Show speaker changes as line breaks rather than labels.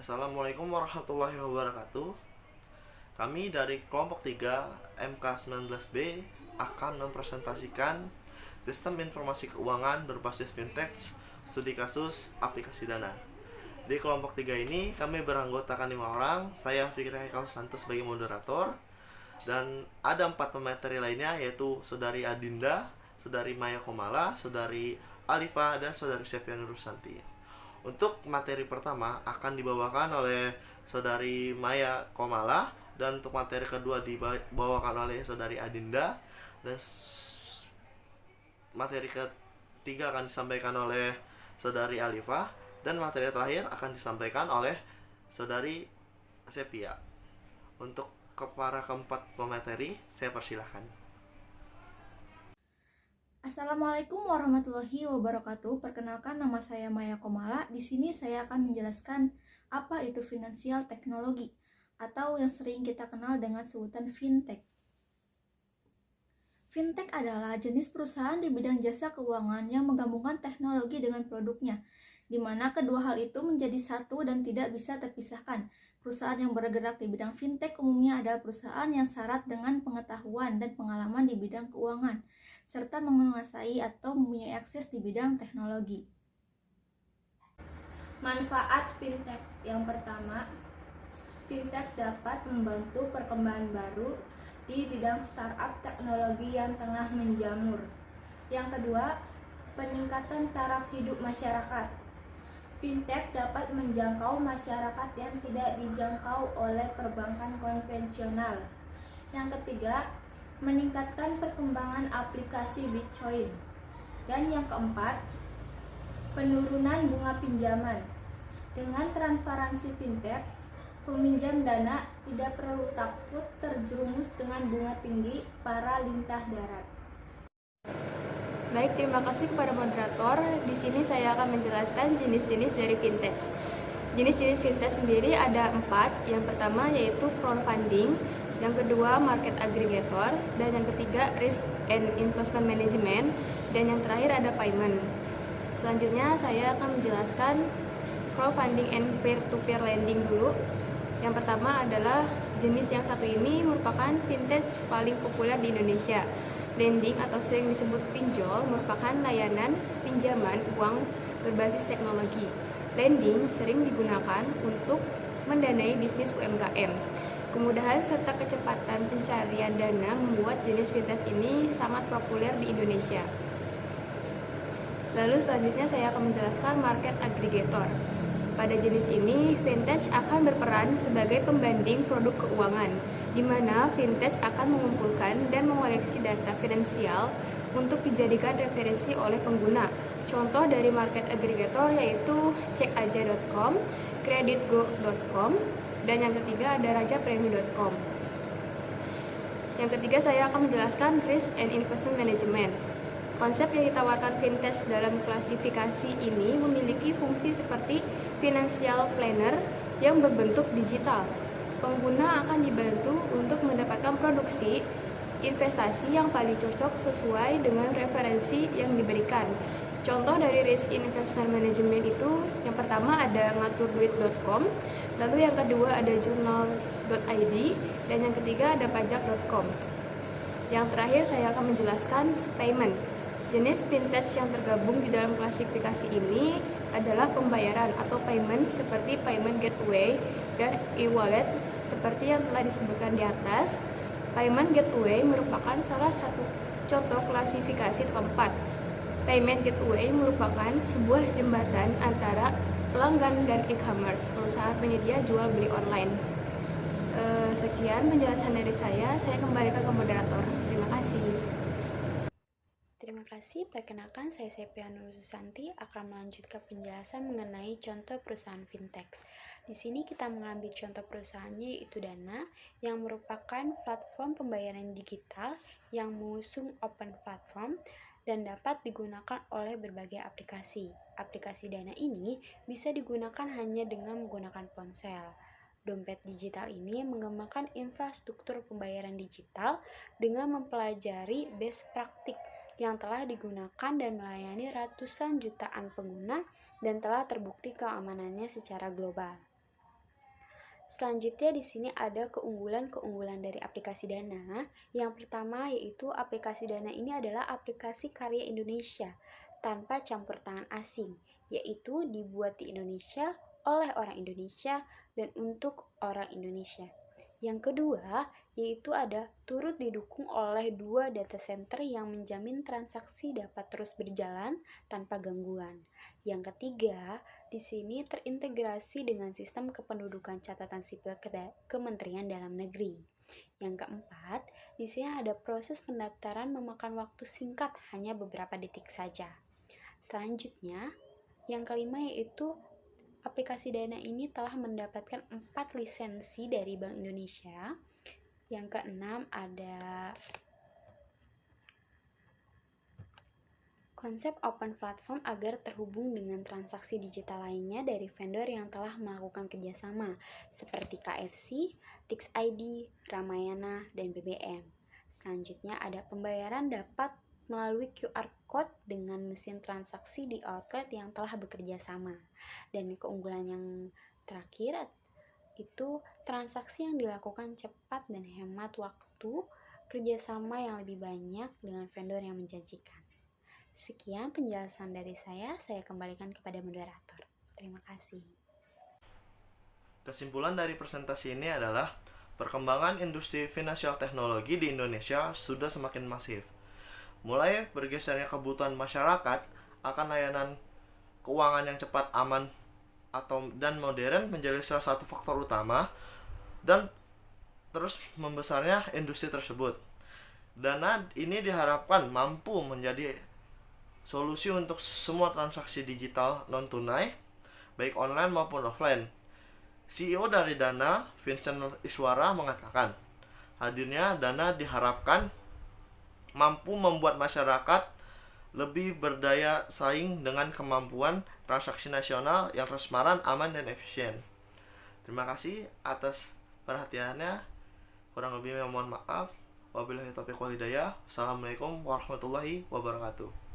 Assalamualaikum warahmatullahi wabarakatuh. Kami dari kelompok 3 MK19B akan mempresentasikan sistem informasi keuangan berbasis fintech, studi kasus, aplikasi dana. Di kelompok 3 ini kami beranggotakan 5 orang. Saya Fikri Haikal Santos sebagai moderator, dan ada 4 pemateri lainnya, yaitu Saudari Adinda, Saudari Maya Komala, Saudari Alifa, dan Saudari Sepia Nurusanti. Untuk materi pertama akan dibawakan oleh Saudari Maya Komala, dan untuk materi kedua dibawakan oleh Saudari Adinda, dan materi ketiga akan disampaikan oleh Saudari Alifa, dan materi terakhir akan disampaikan oleh Saudari Sepia. Untuk para keempat pemateri, saya persilahkan.
Assalamualaikum warahmatullahi wabarakatuh. Perkenalkan, nama saya Maya Komala. Di sini saya akan menjelaskan apa itu finansial teknologi atau yang sering kita kenal dengan sebutan fintech. Fintech adalah jenis perusahaan di bidang jasa keuangan yang menggabungkan teknologi dengan produknya, di mana kedua hal itu menjadi satu dan tidak bisa terpisahkan. Perusahaan yang bergerak di bidang fintech umumnya adalah perusahaan yang syarat dengan pengetahuan dan pengalaman di bidang keuangan, serta menguasai atau mempunyai akses di bidang teknologi.
Manfaat fintech yang pertama, fintech dapat membantu perkembangan baru di bidang startup teknologi yang tengah menjamur. Yang kedua, peningkatan taraf hidup masyarakat. Fintech dapat menjangkau masyarakat yang tidak dijangkau oleh perbankan konvensional. Yang ketiga, meningkatkan perkembangan aplikasi Bitcoin. Dan yang keempat, penurunan bunga pinjaman. Dengan transparansi fintech, peminjam dana tidak perlu takut terjerumus dengan bunga tinggi para lintah darat.
Baik, terima kasih kepada moderator. Di sini saya akan menjelaskan jenis-jenis dari fintech. Jenis-jenis fintech sendiri ada 4. Yang pertama yaitu crowdfunding, yang kedua market aggregator, dan yang ketiga risk and investment management, dan yang terakhir ada payment. Selanjutnya saya akan menjelaskan crowdfunding and peer-to-peer lending dulu. Yang pertama adalah jenis yang satu ini merupakan fintech paling populer di Indonesia. Lending atau sering disebut pinjol merupakan layanan pinjaman uang berbasis teknologi. Lending sering digunakan untuk mendanai bisnis UMKM. Kemudahan serta kecepatan pencarian dana membuat jenis fintech ini sangat populer di Indonesia. Lalu selanjutnya saya akan menjelaskan market aggregator. Pada jenis ini, fintech akan berperan sebagai pembanding produk keuangan, di mana fintech akan mengumpulkan dan mengoleksi data finansial untuk dijadikan referensi oleh pengguna. Contoh dari market aggregator yaitu cekaja.com, kreditgo.com, dan yang ketiga ada rajapremi.com. Yang ketiga saya akan menjelaskan risk and investment management. Konsep yang ditawarkan fintech dalam klasifikasi ini memiliki fungsi seperti financial planner yang berbentuk digital. Pengguna akan dibantu untuk mendapatkan produksi investasi yang paling cocok sesuai dengan referensi yang diberikan. Contoh dari risk investment management itu, yang pertama ada ngaturduit.com, lalu yang kedua ada journal.id, dan yang ketiga ada pajak.com. Yang terakhir saya akan menjelaskan payment. Jenis fintech yang tergabung di dalam klasifikasi ini adalah pembayaran atau payment seperti payment gateway dan e-wallet seperti yang telah disebutkan di atas. Payment gateway merupakan salah satu contoh klasifikasi keempat. Payment gateway merupakan sebuah jembatan antara pelanggan dan e-commerce, perusahaan penyedia jual beli online. Sekian penjelasan dari saya kembalikan ke moderator. Terima kasih.
Terima kasih, perkenalkan saya Sepia Nurusanti akan melanjutkan penjelasan mengenai contoh perusahaan fintech. Di sini kita mengambil contoh perusahaannya yaitu Dana, yang merupakan platform pembayaran digital yang mengusung open platform dan dapat digunakan oleh berbagai aplikasi. Aplikasi Dana ini bisa digunakan hanya dengan menggunakan ponsel. Dompet digital ini mengembangkan infrastruktur pembayaran digital dengan mempelajari best practice yang telah digunakan dan melayani ratusan jutaan pengguna dan telah terbukti keamanannya secara global. Selanjutnya di sini ada keunggulan-keunggulan dari aplikasi Dana. Yang pertama yaitu aplikasi Dana ini adalah aplikasi karya Indonesia tanpa campur tangan asing, yaitu dibuat di Indonesia oleh orang Indonesia dan untuk orang Indonesia. Yang kedua, yaitu ada turut didukung oleh 2 data center yang menjamin transaksi dapat terus berjalan tanpa gangguan. Yang ketiga, di sini terintegrasi dengan sistem kependudukan catatan sipil Kementerian Dalam Negeri. Yang keempat, di sini ada proses pendaftaran memakan waktu singkat, hanya beberapa detik saja. Selanjutnya, yang kelima yaitu aplikasi Dana ini telah mendapatkan 4 lisensi dari Bank Indonesia. Yang keenam ada konsep open platform agar terhubung dengan transaksi digital lainnya dari vendor yang telah melakukan kerjasama seperti KFC, Tix ID, Ramayana, dan BBM. Selanjutnya ada pembayaran dapat melalui QR Code dengan mesin transaksi di outlet yang telah bekerja sama. Dan keunggulan yang terakhir itu transaksi yang dilakukan cepat dan hemat waktu, kerjasama yang lebih banyak dengan vendor yang menjanjikan. Sekian penjelasan dari saya kembalikan kepada moderator. Terima kasih.
Kesimpulan dari presentasi ini adalah perkembangan industri finansial teknologi di Indonesia sudah semakin masif. Mulai bergesernya kebutuhan masyarakat akan layanan keuangan yang cepat, aman, dan modern menjadi salah satu faktor utama dan terus membesarnya industri tersebut. Dana ini diharapkan mampu menjadi solusi untuk semua transaksi digital non-tunai, baik online maupun offline. CEO dari Dana, Vincent Iswara, mengatakan, hadirnya Dana diharapkan mampu membuat masyarakat lebih berdaya saing dengan kemampuan transaksi nasional yang transparan, aman, dan efisien. Terima kasih atas perhatiannya. Kurang lebihnya mohon maaf. Wabillahi taufiq wal hidayah. Assalamualaikum warahmatullahi wabarakatuh.